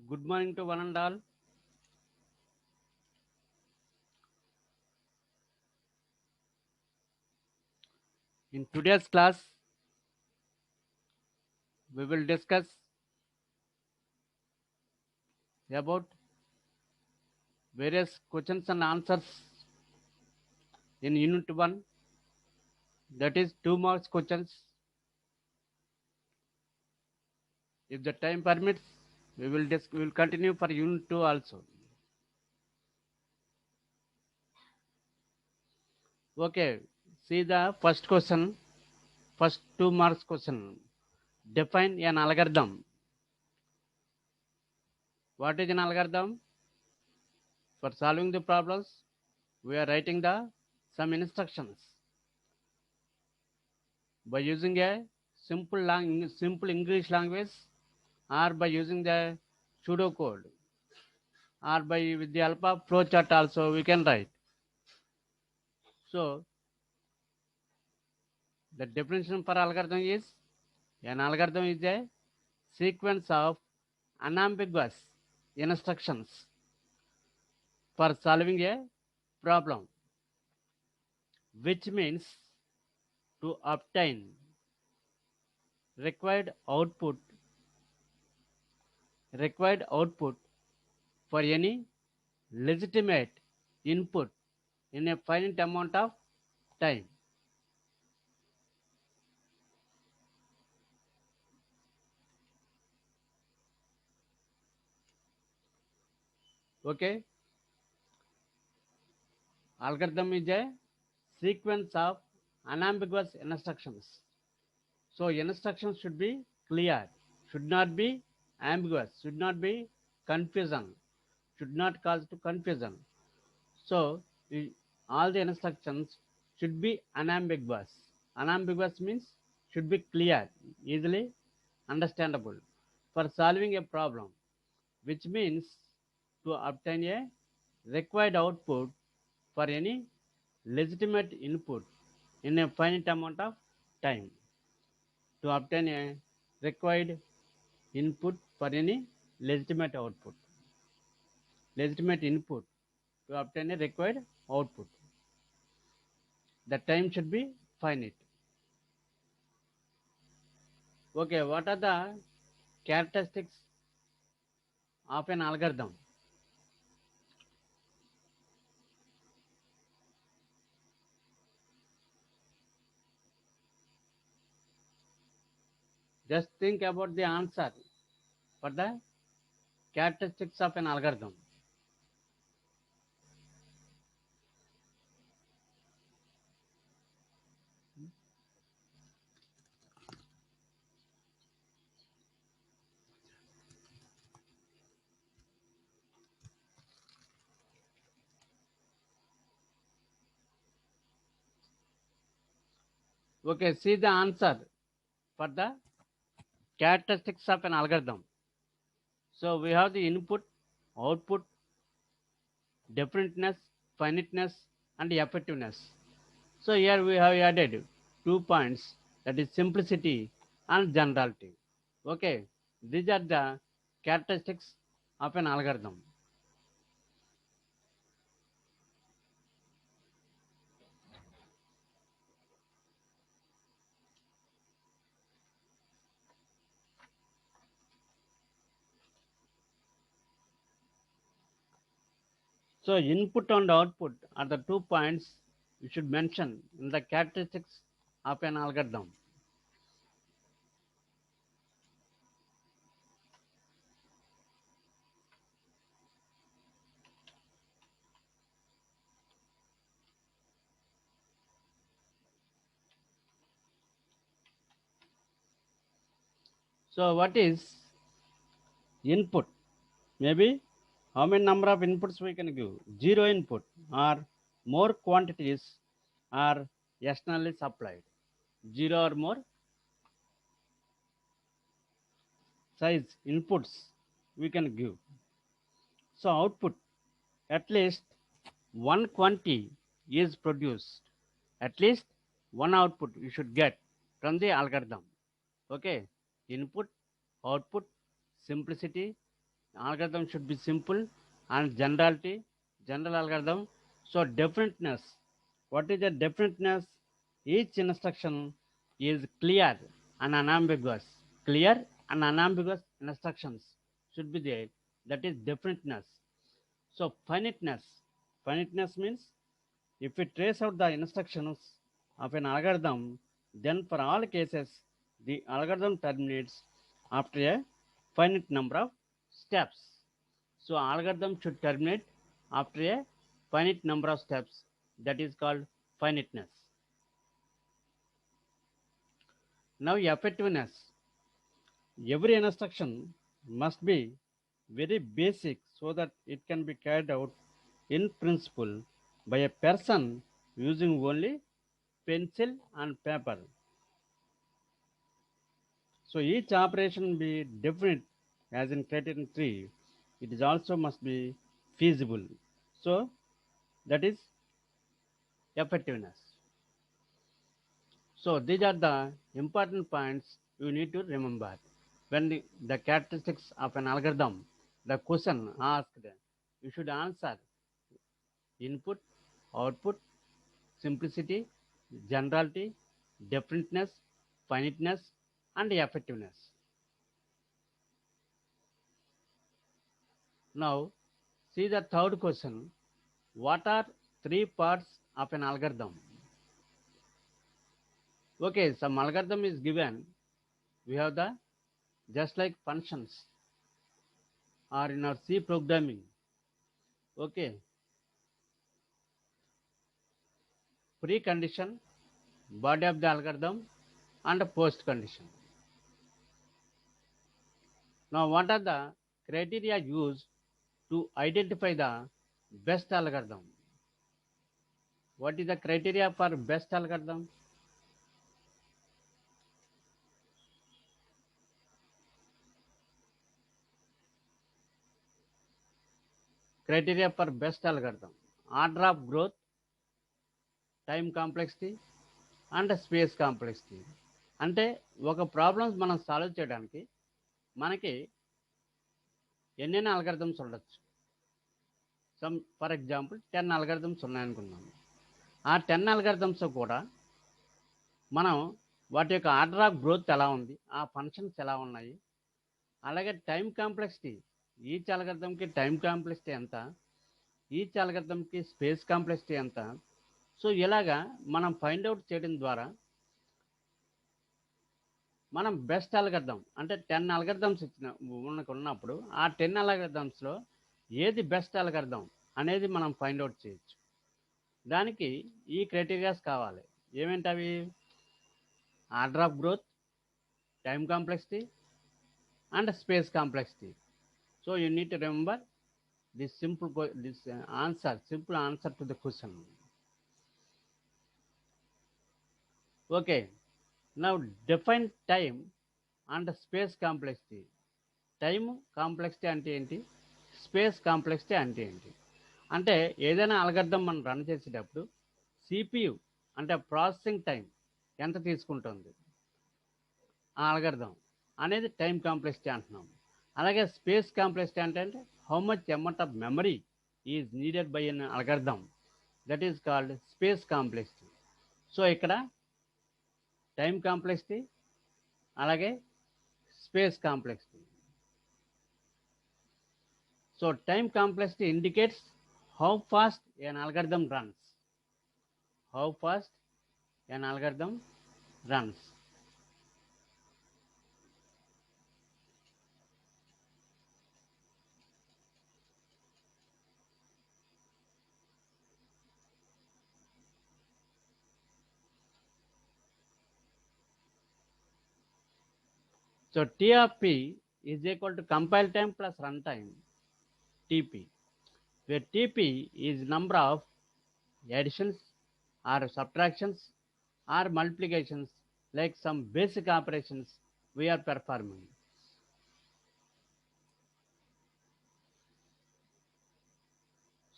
Good morning to one and all. In today's class, we will discuss about various questions and answers in Unit 1, that is 2 marks questions. If the time permits, we will continue for Unit 2 also. Okay, see the first question, first 2 marks question. Define an algorithm. What is an algorithm? For solving the problems, we are writing the some instructions by using a simple English language, or by using the pseudocode, or by with the help of flowchart also we can write. So the definition for algorithm is, an algorithm is a sequence of unambiguous instructions for solving a problem, which means to obtain required output required output for any legitimate input in a finite amount of time. Okay, algorithm is a sequence of unambiguous instructions. So instructions should be clear, should not be ambiguous, should not be confusion, should not cause to confusion. So all the instructions should be unambiguous. Unambiguous means should be clear, easily understandable for solving a problem, which means to obtain a required output for any legitimate input in a finite amount of time. To obtain a required input for any legitimate output. Legitimate input to obtain a required output. The time should be finite. Okay, what are the characteristics of an algorithm? Just think about the answer for the characteristics of an algorithm. Okay, see the answer for the characteristics of an algorithm. So we have the input, output, definiteness, finiteness, and effectiveness. So here we have added 2 points, that is simplicity and generality. Okay, these are the characteristics of an algorithm. So input and output are the 2 points you should mention in the characteristics of an algorithm. So what is input? Maybe how many number of inputs we can give? Zero input, or more quantities are externally supplied. Zero or more size inputs we can give. So output, at least one quantity is produced. At least one output you should get from the algorithm. Okay, input, output, simplicity, Algorithm should be simple and generality, general algorithm. So definiteness, what is the definiteness? Each instruction is clear and unambiguous. Clear and unambiguous instructions should be there. That is definiteness. So finiteness, finiteness means if we trace out the instructions of an algorithm, then for all cases the algorithm terminates after a finite number of steps. So algorithm should terminate after a finite number of steps. That is called finiteness. Now effectiveness. Every instruction must be very basic so that it can be carried out in principle by a person using only pencil and paper. So each operation be definite as in criterion 3. It is also must be feasible. So that is effectiveness. So these are the important points you need to remember. When the characteristics of an algorithm, the question asked, you should answer input, output, simplicity, generality, definiteness, finiteness, and effectiveness. Now, see the third question. What are three parts of an algorithm? Okay, some algorithm is given. We have the just like functions or in our C programming. Okay, pre-condition, body of the algorithm, and post condition. Now, what are the criteria used to identify the best algorithm? What is the criteria for best algorithm? Criteria for best algorithm: order of growth, time complexity, and space complexity. అంటే ఒక problems మనం solve చేయడానికి మనకి ఎన్నైనా algorithms ఉండొచ్చు. Some for example 10 algorithms ఉన్నాయనుకుందాం. ఆ 10 algorithms కూడా మనం వాటి యొక్క ఆర్డర్ ఆఫ్ గ్రోత్ ఎలా ఉంది, ఆ ఫంక్షన్స్ ఎలా ఉన్నాయి, అలాగే టైం కాంప్లెక్సిటీ, ఈచ్ అల్గారిథమ్కి టైం కాంప్లెక్సిటీ ఎంత, ఈచ్ అల్గారిథమ్కి స్పేస్ కాంప్లెక్సిటీ ఎంత. సో ఇలాగా మనం ఫైండ్ అవుట్ చేయడం ద్వారా మనం బెస్ట్ అల్గర్థం అంటే 10 అల్గర్థమ్స్ ఇచ్చిన ఉన్నప్పుడు ఆ 10 అల్గర్థమ్స్లో ఏది బెస్ట్ అల్గర్థం అనేది మనం ఫైండ్ అవుట్ చేయొచ్చు. దానికి ఈ క్రైటీరియాస్ కావాలి. ఏమేంటవి? Order of growth, time complexity and space complexity. So you need to remember this simple answer to the question. Okay, now define time and space complexity. Time complexity అంటే ఏంటి, space complexity అంటే ఏంటి? అంటే ఏదైనా algorithm మనం run చేసేటప్పుడు CPU అంటే processing time ఎంత తీసుకుంటుంది ఆ అల్గర్థం అనేది టైం కాంప్లెక్సిటీ అంటున్నాం. అలాగే స్పేస్ కాంప్లెక్సిటీ అంటే how much amount of memory is needed by an algorithm, that is called space complexity. So ఇక్కడ టైం కాంప్లెక్సిటీ అలాగే space complexity. So time complexity indicates how fast an algorithm runs. How fast an algorithm runs. So T of P is equal to compile time plus runtime, TP, where TP is number of additions or subtractions or multiplications like some basic operations we are performing.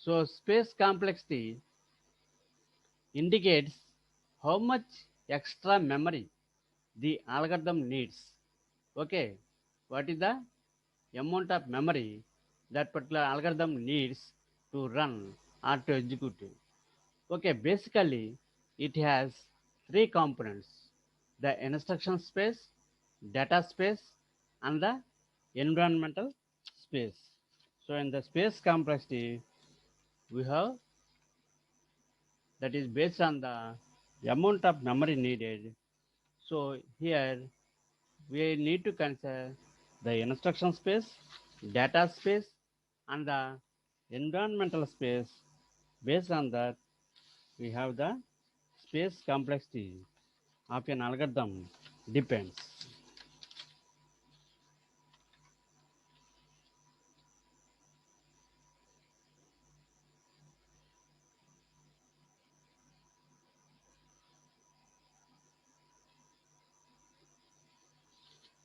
So space complexity indicates how much extra memory the algorithm needs. Okay, what is the amount of memory that particular algorithm needs to run or to execute. Okay, basically it has three components: the instruction space, data space, and the environmental space. So in the space complexity, we have that is based on the amount of memory needed. So here we need to consider the instruction space, data space, and the environmental space. Based on that, we have the space complexity of an algorithm depends.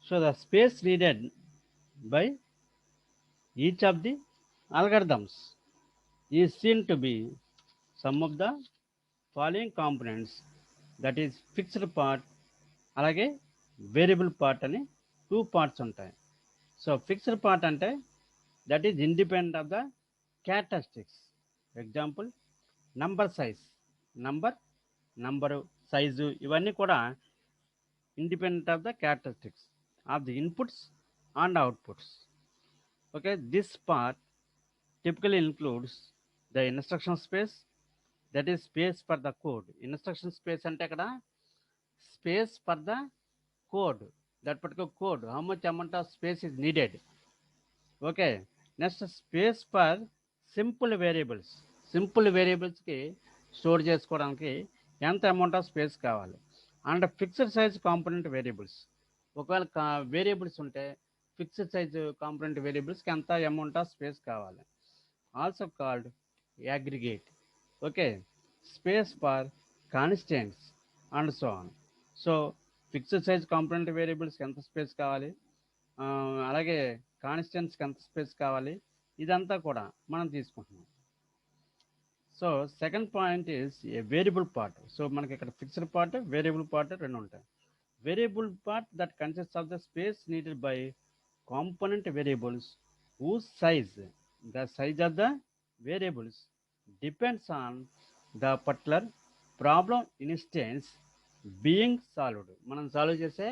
So the space needed by each of the algorithms is seen to be some of the following components, that is fixed part అలాగే variable part అని two parts ఉంటాయి. So fixed part అంటే that is independent of the characteristics. Example number size, number number size ఇవన్నీ కూడా independent of the characteristics of the inputs and outputs. Okay, this part typically includes the instruction space, that is space for the code. Instruction space ante akkada space for the code, that particular code, how much amount of space is needed. Okay, next space for simple వేరియబుల్స్కి store చేసుకోవడానికి ఎంత amount of space కావాలి. And fixed size component variables, ఒకవేళ variables ఉంటే fixed size component వేరియబుల్స్కి ఎంత amount of space కావాలి. Also called aggregate. Okay, space for constants and so on. So fixed size component వేరియబుల్స్కి ఎంత స్పేస్ కావాలి, అలాగే కాన్స్టెంట్స్కి ఎంత స్పేస్ కావాలి, ఇదంతా కూడా మనం తీసుకుంటున్నాం. So second point is a variable part. So మనకి ఇక్కడ ఫిక్స్డ్ పార్ట్, వేరియబుల్ పార్ట్ రెండు ఉంటాయి. Variable part that consist of the space needed by component variables whose size, the size of the variables depends on the particular problem instance being solved. మనం solve చేసే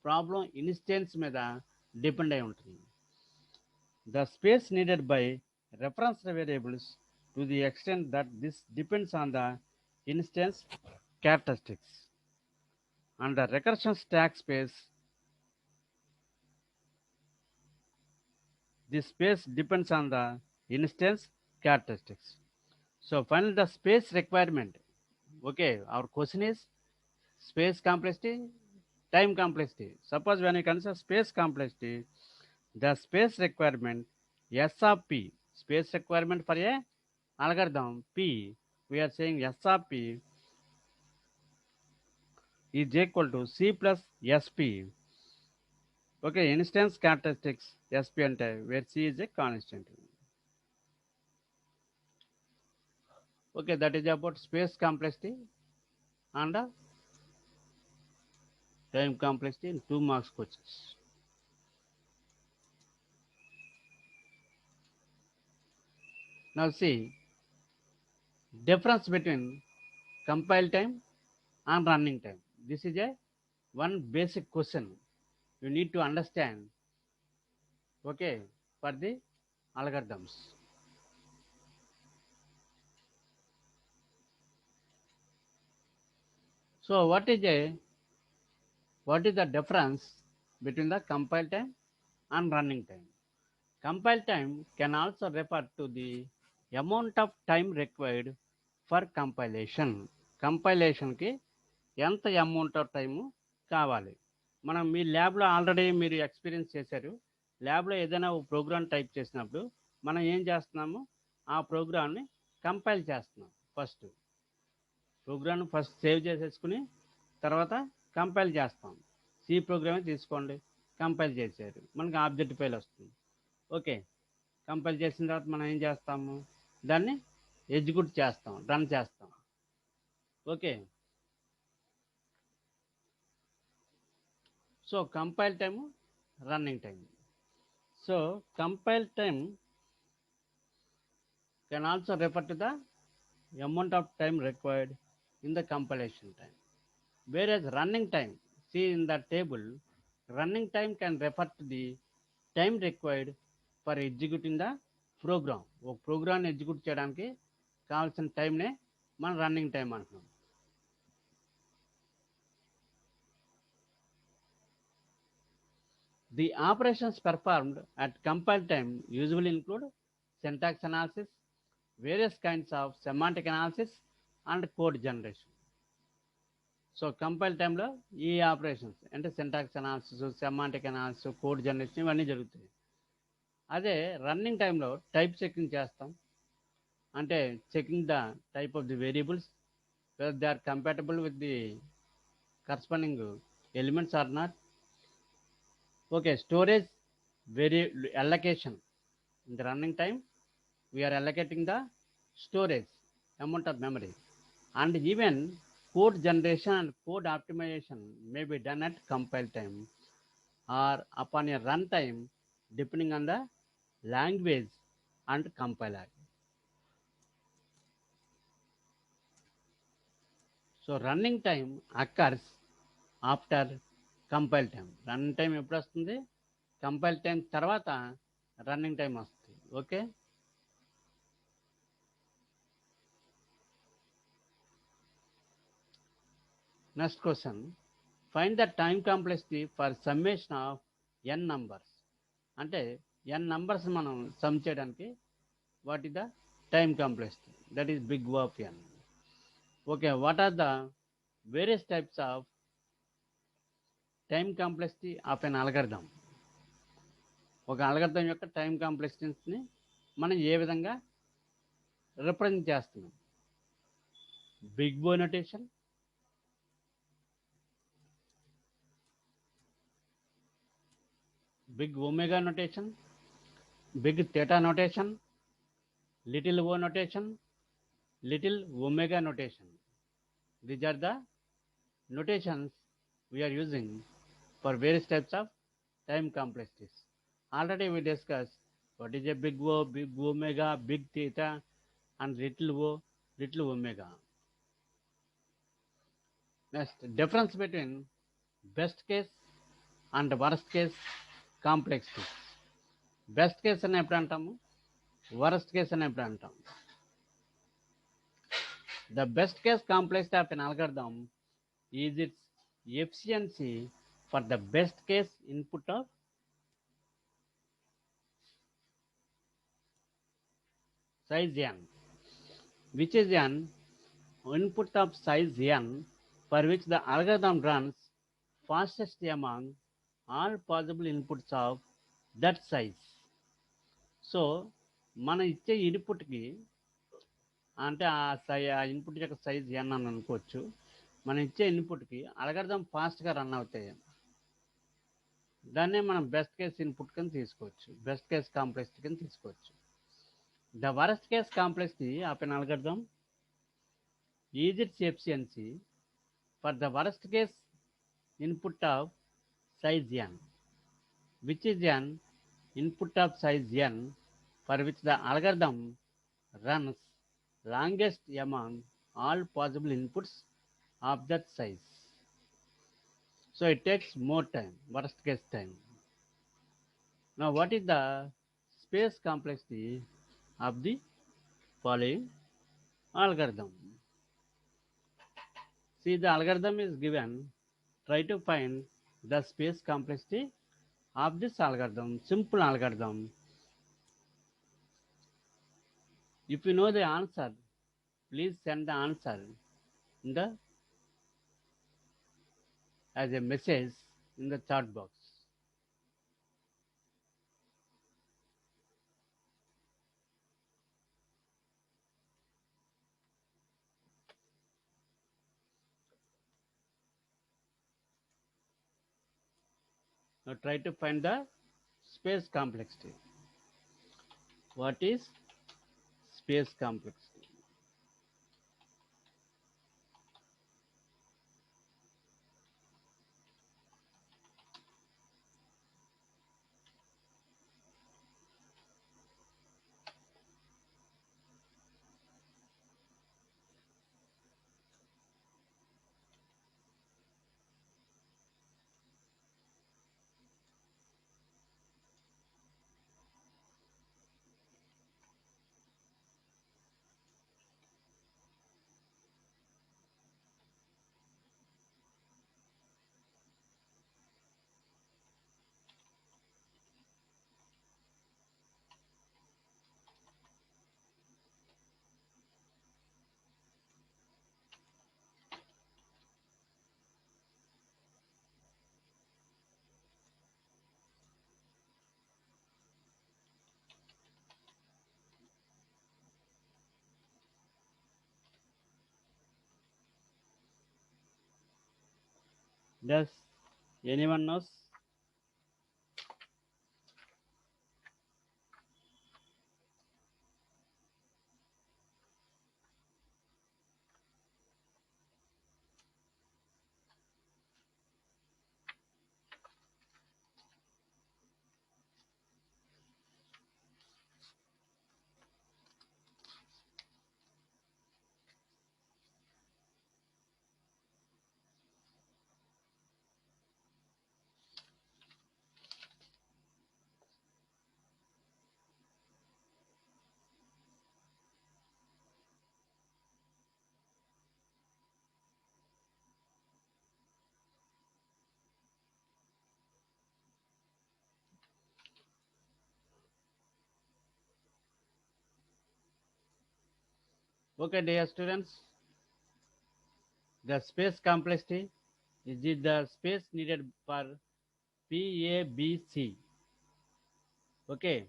problem instance మీద depend అయి ఉంటుంది. The space needed by reference variables to the extent that this depends on the instance characteristics. And the recursion stack space, this space depends on the instance characteristics. So finally the space requirement. Okay, our question is space complexity, time complexity. Suppose when you consider space complexity, the space requirement S of P, space requirement for a algorithm P, we are saying S of P is equal to C plus SP. Okay, instance characteristics SP ante where C is a constant. Okay, that is about space complexity and time complexity in 2 marks questions. Now see difference between compile time and running time. This is a one basic question you need to understand, okay, for the algorithms. So what is the difference between the compile time and running time? Compile time can also refer to the amount of time required for compilation. కంపైలేషన్కి ఎంత amount of time కావాలి. మనం మీ ల్యాబ్లో already మీరు experience చేశారు. ల్యాబ్లో ఏదైనా ఒక programme type చేసినప్పుడు మనం ఏం చేస్తున్నాము, ఆ ప్రోగ్రామ్ని కంపైల్ చేస్తున్నాం. ప్రోగ్రామ్ని ఫస్ట్ సేవ్ చేసేసుకుని తర్వాత కంపైల్ చేస్తాం. సి ప్రోగ్రామే తీసుకోండి, కంపైల్ చేశారు, మనకి ఆబ్జెక్ట్ ఫైల్ వస్తుంది. ఓకే, కంపైల్ చేసిన తర్వాత మనం ఏం చేస్తాము, దాన్ని ఎగ్జిక్యూట్ చేస్తాం, రన్ చేస్తాం. Okay, so compile time, running time. So compile time can also refer to the amount of time required in the compilation time. Whereas running time, see in the table, running time can refer to the time required for executing the program. ఒక programme execute చేయడానికి కావాల్సిన టైంనే మనం running time అంటున్నాం. The operations performed at compile time usually include syntax analysis, various kinds of semantic analysis, and code generation. So compile టైంలో ఈ operations అంటే syntax analysis, semantic analysis, code generation ఇవన్నీ జరుగుతాయి. అదే రన్నింగ్ టైంలో టైప్ చెకింగ్ చేస్తాం. అంటే checking the type of the variables whether they are compatible with the corresponding elements or not. Okay, storage allocation. In the running time, we are allocating the storage amount of memory, and even code generation and code optimization may be done at compile time or upon a runtime depending on the language and compiler. So running time occurs after compile time. Running time ఎప్పుడు వస్తుంది? Compile time తర్వాత running time వస్తుంది. Okay, next question, find the time complexity for summation of n numbers. అంటే n numbers మనం sum చేయడానికి what is the time complexity, that is big O of n. Okay, what are the various types of time complexity of an algorithm. ఒక algorithm యొక్క time కాంప్లెక్సిటీని మనం ఏ విధంగా represent చేస్తున్నాం? Big O notation, big omega notation, big theta notation, little o notation, little omega notation. These are the notations we are using for various types of time complexities. Already we discussed what is a big O, big omega, big theta, and little o, little omega. Next, difference between best case and worst case complexity. Best case అని ఎప్పుడు అంటాము, worst case అని ఎప్పుడు అంటాం? The best case complexity of an algorithm is its efficiency for the best case input of size n, which is an input of size n for which the algorithm runs fastest among all possible inputs of that size. So మనం ఇచ్చే ఇన్పుట్కి అంటే ఆ input యొక్క size n అని అనుకోవచ్చు. మనం ఇచ్చే ఇన్పుట్కి algorithm ఫాస్ట్గా రన్ అవుతాయి, దాన్నే మనం బెస్ట్ కేస్ ఇన్పుట్ కింద తీసుకోవచ్చు, బెస్ట్ కేస్ కాంప్లెక్సిటీ కింద తీసుకోవచ్చు. The worst case complexity of an algorithm is its efficiency for the worst case input of size n, which is an input of size n for which the algorithm runs longest among all possible inputs of that size. So it takes more time, worst case time. Now what is the space complexity of the following algorithm? See, the algorithm is given. Try to find the space complexity of this algorithm, simple algorithm. If you know the answer, please send the answer in the as a message in the chat box. Now try to find the space complexity. What is space complexity? Does anyone knows? Okay, dear students, the space complexity is it the space needed for PABC. Okay,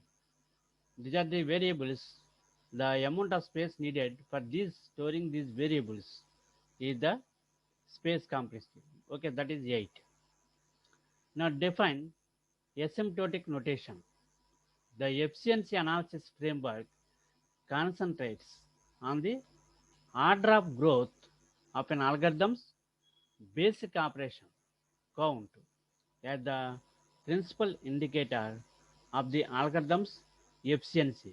these are the variables. The amount of space needed for these storing these variables is the space complexity. Okay, that is 8. Now define asymptotic notation. The efficiency analysis framework concentrates on the order of growth of an algorithm's basic operation count as the principal indicator of the algorithm's efficiency.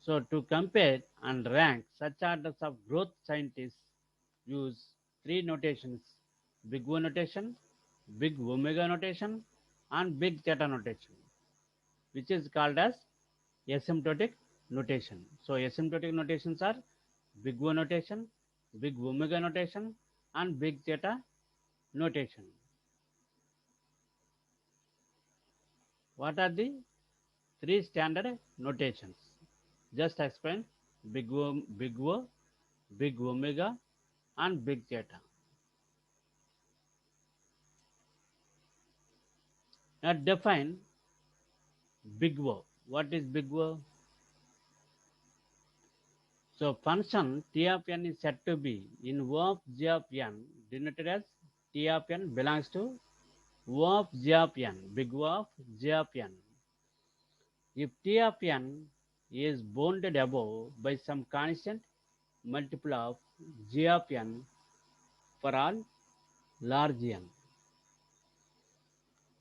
So, to compare and rank such orders of growth, scientists use three notations: big O notation, big omega notation, and big theta notation, which is called as asymptotic notation. So, asymptotic notations are big O notation, big omega notation, and big theta notation. What are the three standard notations? Just explain big O, big omega, and big theta. Now define big O. What is big O? So function T of n is said to be in O of g of n denoted as T of n belongs to O of g of n, big O of g of n. If T of n is bounded above by some constant multiple of g of n for all large n.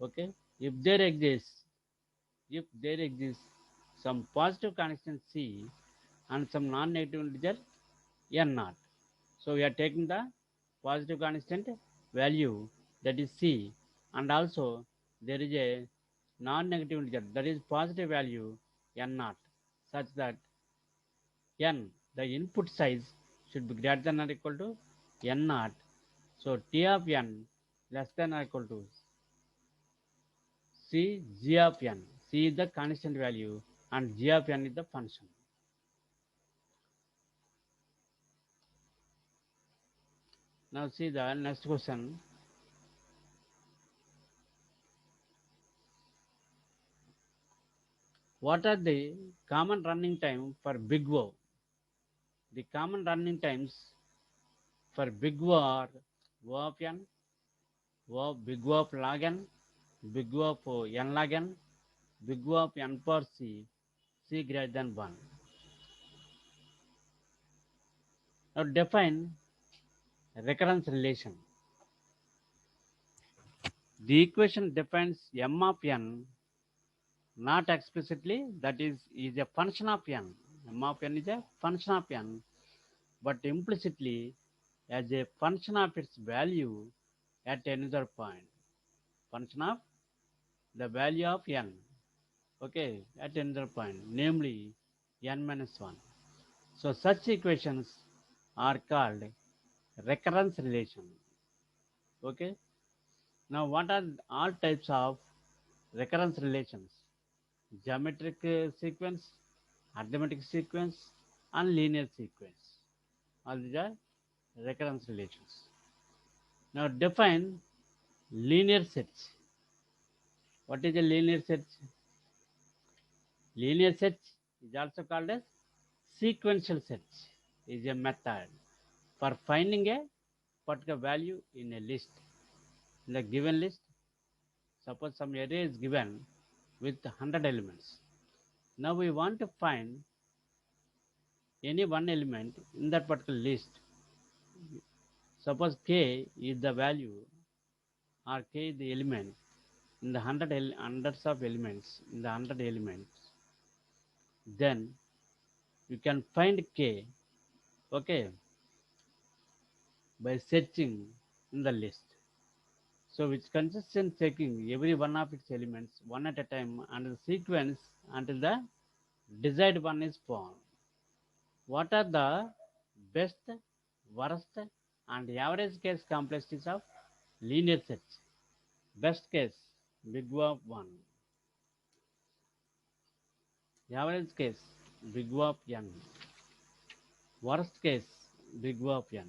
Okay, if there exists some positive constant c and some non-negative integer n naught. So we are taking the positive constant value, that is c, and also there is a non-negative integer, that is positive value n naught, such that n, the input size, should be greater than or equal to n naught. So T of n less than or equal to C g of n. C is the constant value and g of n is the function. Now see the next question. What are the common running time for big O? The common running times for big O are O of n, big O of log n, big O of n log n, big O of n power c, c greater than 1. Now define recurrence relation. The equation defines m of n not explicitly, that is a function of n. M of n is a function of n, but implicitly as a function of its value at another point. Function of the value of n, okay, at another point, namely n minus 1. So such equations are called recurrence relation. Okay. Now what are all types of recurrence relations? Geometric sequence, arithmetic sequence, and linear sequence. All these are recurrence relations. Now define linear search. What is a linear search? Linear search is also called as sequential search. Is a method for finding a particular value in a list. In the given list, suppose some array is given with 100 elements. Now we want to find any one element in that particular list. Suppose k is the value or k is the element in the hundreds of elements in the 100 elements. Then you can find k, okay, by searching in the list. So which consists in checking every one of its elements one at a time and the sequence until the desired one is found. What are the best, worst, and average case complexities of linear search? Best case, big O of 1. Average case, big O of n. Worst case, big O of n.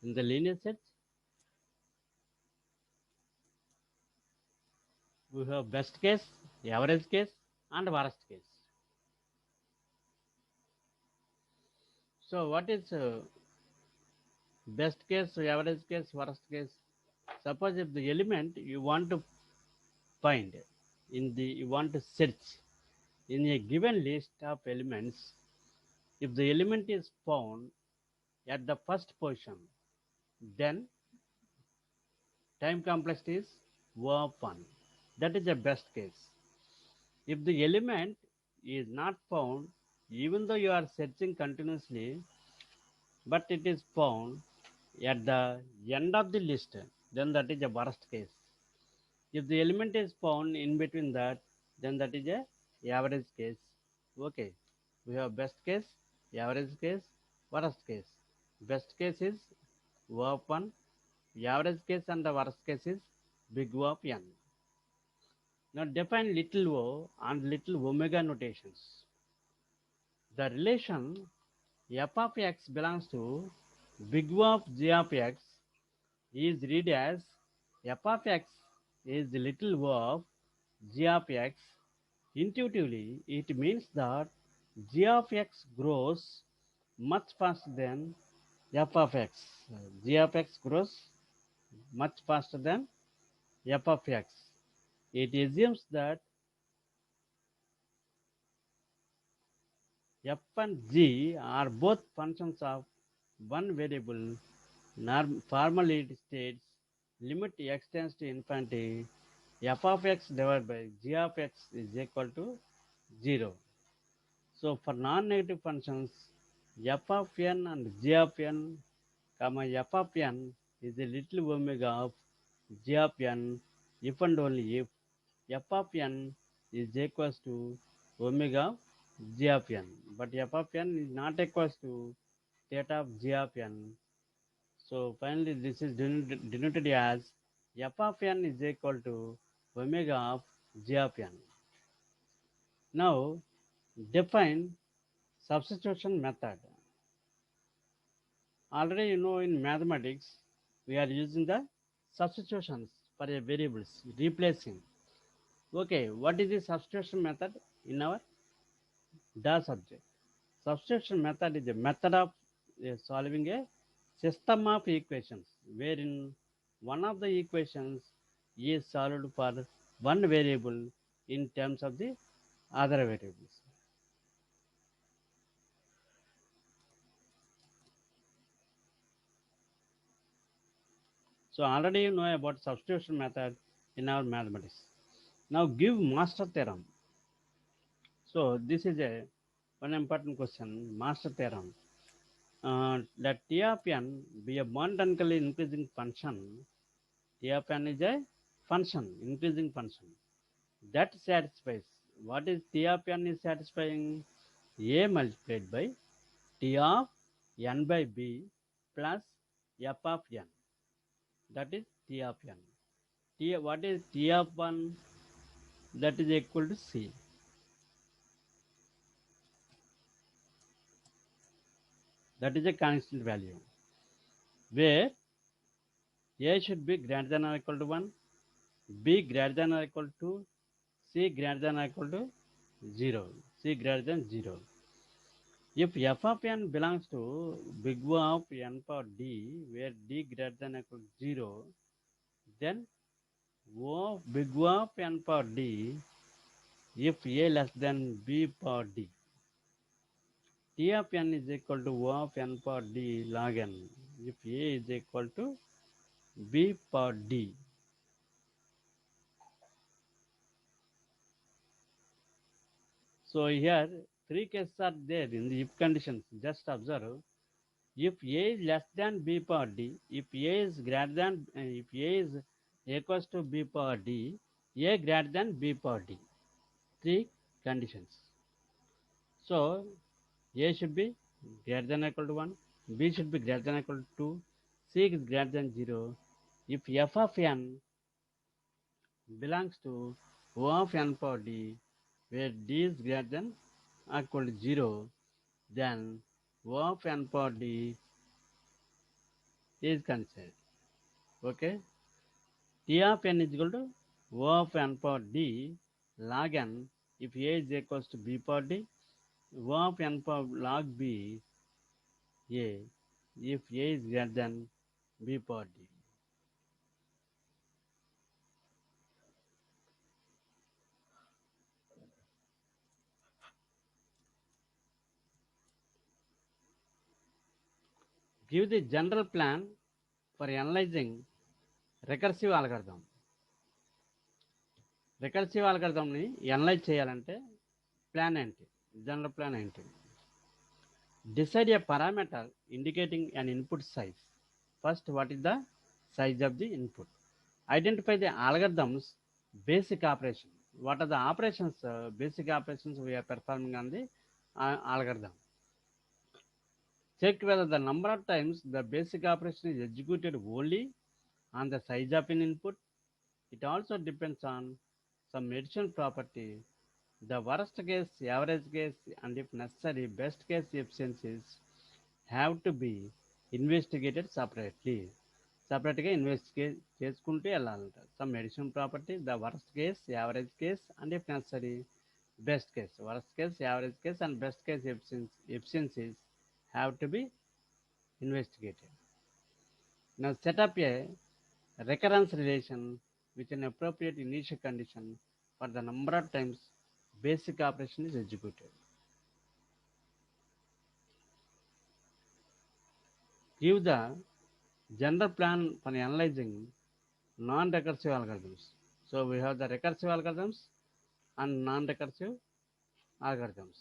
In the linear search, we have best case, average case, and worst case. So what is best case, average case, worst case? Suppose if the element you want to find you want to search in a given list of elements, if the element is found at the first position, then time complexity is O of 1. That is the best case. If the element is not found, even though you are searching continuously, but it is found at the end of the list, then that is the worst case. If the element is found in between that, then that is a average case. Okay, we have best case, average case, worst case. Best case is O of 1, average case and the worst case is big O of n. Now define little o and little omega notations. The relation f of x belongs to big O of g of x is read as f of x is the little o of g of x. Intuitively, it means that g of x grows much faster than f of x. G of x grows much faster than f of x. It assumes that f and g are both functions of one variable. Formally, it states limit x tends to infinity, f of x divided by g of x is equal to 0. So for non-negative functions, f of n and g of n, comma f of n is a little omega of g of n if and only if f of n is equals to omega of g of n. But f of n is not equals to theta of g of n. So finally this is denoted as f of n is equal to omega of g of n. Now define substitution method. Already you know in mathematics we are using the substitutions for a variables, replacing. Okay, what is the substitution method in our DA subject? Substitution method is a method of solving a system of equations wherein one of the equations is solved for one variable in terms of the other variables. So already you know about substitution method in our mathematics. Now give master theorem. So this is a one important question, master theorem. Let T of n be a monotonically increasing function. T of n is a function, increasing function that satisfies. What is T of n is satisfying? A multiplied by T of n by b plus f of n. That is T of n. What is T of 1? That is equal to C. That is a constant value where A should be greater than or equal to 1, B greater than or equal to, C greater than or equal to 0, C greater than 0. If f of n belongs to big O of n power d, where d greater than or equal to 0, then O big O of n power d if a less than b power d. T of n is equal to O of n power d log n if a is equal to b power d. So here three cases are there in the if conditions. Just observe. If a is less than b power d, if a is greater than, if a is equals to b power d, a greater than b power d. Three conditions. So a should be greater than or equal to 1, b should be greater than or equal to 2, c is greater than 0. If f of n belongs to O of n power d, where d is greater than or equal to 0, then O of n power d is considered. Okay. T of n is equal to O of n power d log n if a is equals to b power d, O of n power log b a if a is greater than b power d. Give the general plan for analyzing recursive algorithm. Recursive ఆల్గరిథంని analyse చేయాలంటే plan ఏంటి, general plan ఏంటి? Decide a parameter indicating an input size. First, what is the size of the input? Identify the algorithm's basic operation. What are the operations, basic operations we're performing on the algorithm. Check whether the number of times the basic operation is executed only on the size of an input. It also depends on some additional property, the worst case, average case, and if necessary, best case efficiencies have to be investigated separately. Separately investigate చేసుకుంటూ వెళ్ళాలంట. Some additional property, the worst case, average case, and if necessary, best case. Worst case, average case, and best case efficiencies have to be investigated. Now set up a recurrence relation with an appropriate initial condition for the number of times basic operation is executed. Give the general plan for analyzing non-recursive algorithms. So we have the recursive algorithms and non-recursive algorithms.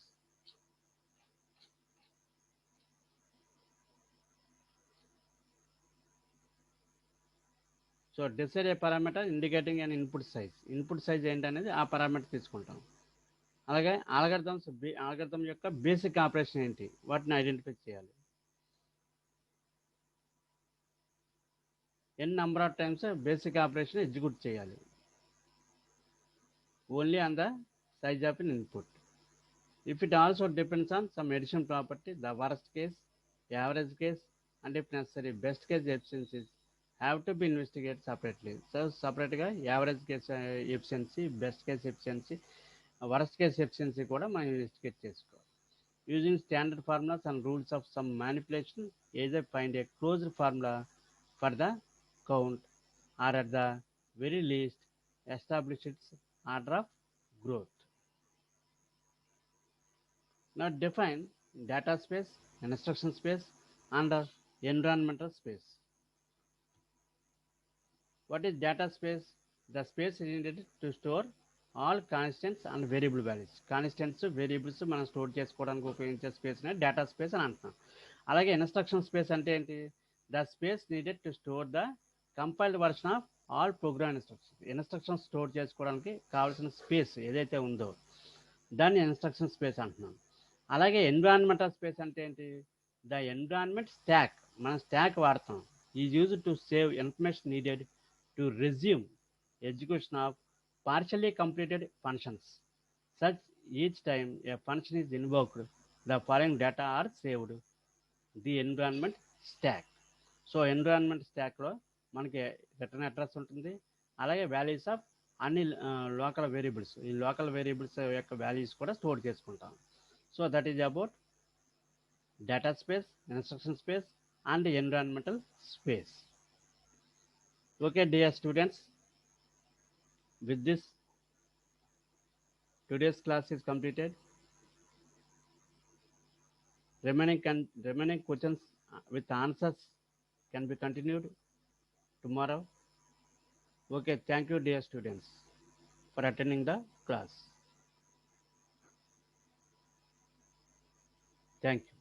So decide a parameter indicating and input size. Input size ఏంటనేది ఆ parameter తీసుకుంటాం. అలాగే algorithm యొక్క basic operation ఏంటి, వాటిని identify చేయాలి. N number of times basic operation execute చేయాలి only on the size of in input. If it also depends on some edition property, the worst case, average case, and if necessary best case efficiencies have to be investigate separately. So సపరేట్గా average case efficiency, best case efficiency, worst case efficiency కూడా మనం investigate చేసుకోవాలి. Using standard formulas and rules of sum manipulation, either find a closed formula for the count or at the very least establish its order of growth. Now define data space, instruction space, and environmental space. What is data space? The space is needed to store all constants and variable values. Constants, variables మనం store చేసుకోవడానికి ఉపయోగించే స్పేస్నే data space అని అంటున్నాం. అలాగే instruction space అంటే ఏంటి? The space needed to store the compiled version of all programme instructions. Instructions store చేసుకోవడానికి కావాల్సిన స్పేస్ ఏదైతే ఉందో దాన్ని ఇన్స్ట్రక్షన్ స్పేస్ అంటున్నాం. అలాగే ఎన్విరాన్మెంటల్ స్పేస్ అంటే ఏంటి? ద ఎన్విరాన్మెంట్ స్టాక్, మనం స్టాక్ వాడతాం, is use to save information needed to resume execution of partially completed functions. Such each time a function is invoked, the following data are saved. The environment stack. So environment stack లో మనకి return address ఉంటుంది, అలాగే values of అన్ని local variables, ఈ local variables యొక్క values కూడా store చేసుకుంటాం. So that is about data space, instruction space and environmental space. Okay, dear students, with this, today's class is completed. Remaining questions with answers can be continued tomorrow. Okay, thank you, dear students, for attending the class. Thank you.